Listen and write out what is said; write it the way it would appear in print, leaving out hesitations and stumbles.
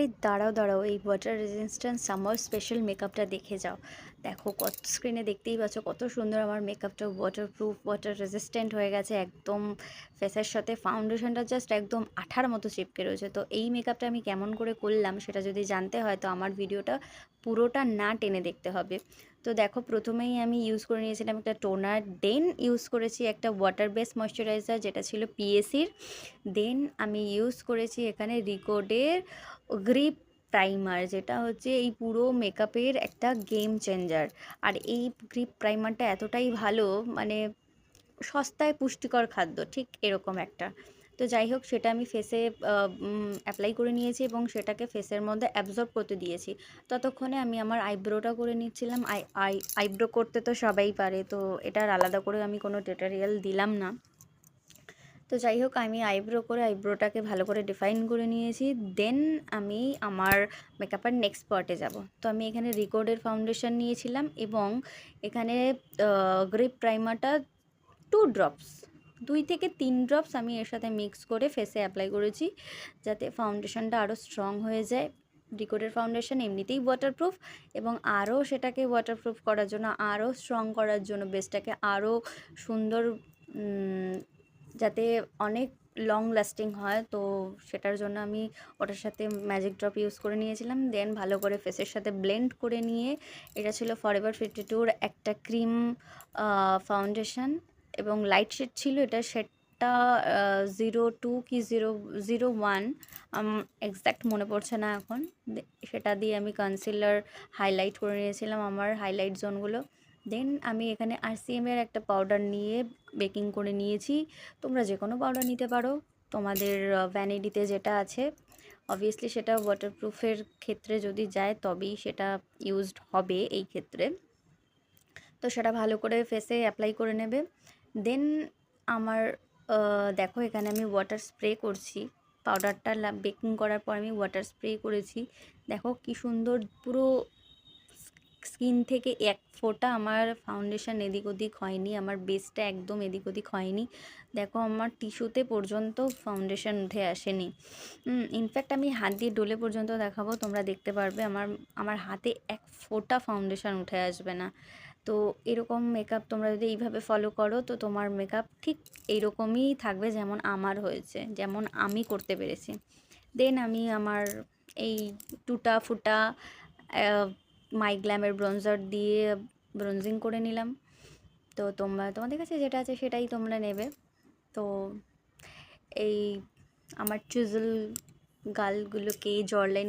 আরে দাঁড়াও দাঁড়াও, এই ওয়াটার রেজিস্ট্যান্ট সামার স্পেশাল মেকআপটা দেখে যাও। দেখো কত, স্ক্রিনে দেখতেই পাচ্ছ কত সুন্দর আমার মেকআপটা ওয়াটারপ্রুফ ওয়াটার রেজিস্ট্যান্ট হয়ে গেছে একদম। ফেসের সাথে ফাউন্ডেশনটা জাস্ট একদম আঠার মতো চিপকে রয়েছে। তো এই মেকআপটা আমি কেমন করে করলাম সেটা যদি জানতে হয় তো আমার ভিডিওটা পুরোটা না টেনে দেখতে হবে। তো দেখো, প্রথমেই আমি ইউজ করে নিয়েছিলাম একটা টোনার, দেন ইউজ করেছি একটা ওয়াটার বেস ময়শ্চারাইজার যেটা ছিল পিএসির, দেন আমি ইউজ করেছি এখানে রিকোডের গ্রিপ প্রাইমার, যেটা হচ্ছে এই পুরো মেকআপের একটা গেম চেঞ্জার। আর এই গ্রিপ প্রাইমারটা এতটাই ভালো, মানে সস্তায় পুষ্টিকর খাদ্য, ঠিক এরকম একটা। তো যাই হোক, সেটা আমি ফেসে অ্যাপ্লাই করে নিয়েছি এবং সেটাকে ফেসের মধ্যে অ্যাবজর্ব করতে দিয়েছি। ততক্ষণে আমি আমার আইব্রোটা করে নিচ্ছিলাম। আইব্রো করতে তো সবাই পারে, তো এটার আলাদা করে আমি কোনো টিউটোরিয়াল দিলাম না। তো যাই হোক, আমি আইব্রো করে আইব্রোটাকে ভালো করে ডিফাইন করে নিয়েছি। দেন আমি আমার মেকআপের নেক্সট পার্টে যাব। তো আমি এখানে রিকোডের ফাউন্ডেশন নিয়েছিলাম এবং এখানে গ্রিপ প্রাইমারটা 2 ড্রপস, 2 থেকে 3 ড্রপস আমি এর সাথে মিক্স করে ফেসে অ্যাপ্লাই করেছি, যাতে ফাউন্ডেশনটা আরও স্ট্রং হয়ে যায়। রিকোডের ফাউন্ডেশন এমনিতেই ওয়াটারপ্রুফ, এবং আরও সেটাকে ওয়াটারপ্রুফ করার জন্য, আরও স্ট্রং করার জন্য, বেসটাকে আরও সুন্দর, যাতে অনেক লং লাস্টিং হয়, তো সেটার জন্য আমি ওটার সাথে ম্যাজিক ড্রপ ইউজ করে নিয়েছিলাম। দেন ভালো করে ফেসের সাথে ব্লেন্ড করে নিয়ে, এটা ছিল ফরএভার 52-র একটা ক্রিম ফাউন্ডেশন এবং লাইট শেড ছিল। এটা শেডটা 02 কি 001, এক্স্যাক্ট মনে পড়ছে না এখন। সেটা দিয়ে আমি কনসিলার হাইলাইট করে নিয়েছিলাম আমার হাইলাইট জোনগুলো। দেন আমি এখানে আরসিএমের একটা পাউডার নিয়ে বেকিং করে নিয়েছি। তোমরা যে কোনো পাউডার নিতে পারো, তোমাদের ভ্যানিটিতে যেটা আছে। অবভিয়াসলি সেটা ওয়াটারপ্রুফের ক্ষেত্রে যদি যায় তবেই সেটা ইউজড হবে এই ক্ষেত্রে। তো সেটা ভালো করে ফেসে অ্যাপ্লাই করে নেবে। দেন আমার দেখো, এখানে আমি ওয়াটার স্প্রে করছি। পাউডারটা বেকিং করার পর আমি ওয়াটার স্প্রে করেছি। দেখো কি সুন্দর, পুরো স্কিন থেকে এক ফোঁটা আমার ফাউন্ডেশন এদিক ওদিক হয়নি, আমার বেসটা একদম এদিক ওদিক হয়নি। দেখো আমার টিস্যুতে পর্যন্ত ফাউন্ডেশন উঠে আসেনি। ইনফ্যাক্ট আমি হাত দিয়ে ডলে পর্যন্ত দেখাবো, তোমরা দেখতে পারবে আমার আমার হাতে এক ফোঁটা ফাউন্ডেশন উঠে আসবে না। তো এরকম মেকআপ তোমরা যদি এইভাবে ফলো করো তো তোমার মেকআপ ঠিক এইরকমই থাকবে যেমন আমার হয়েছে, যেমন আমি করতে পেরেছি। দেন আমি আমার এই টুটা ফুটা মাই গ্ল্যামের ব্রোঞ্জার দিয়ে ব্রোঞ্জিং করে নিলাম। তো তোমাদের কাছে যেটা আছে সেটাই তোমরা নেবে। তো এই আমার চুজল গালগুলোকে জরলাইন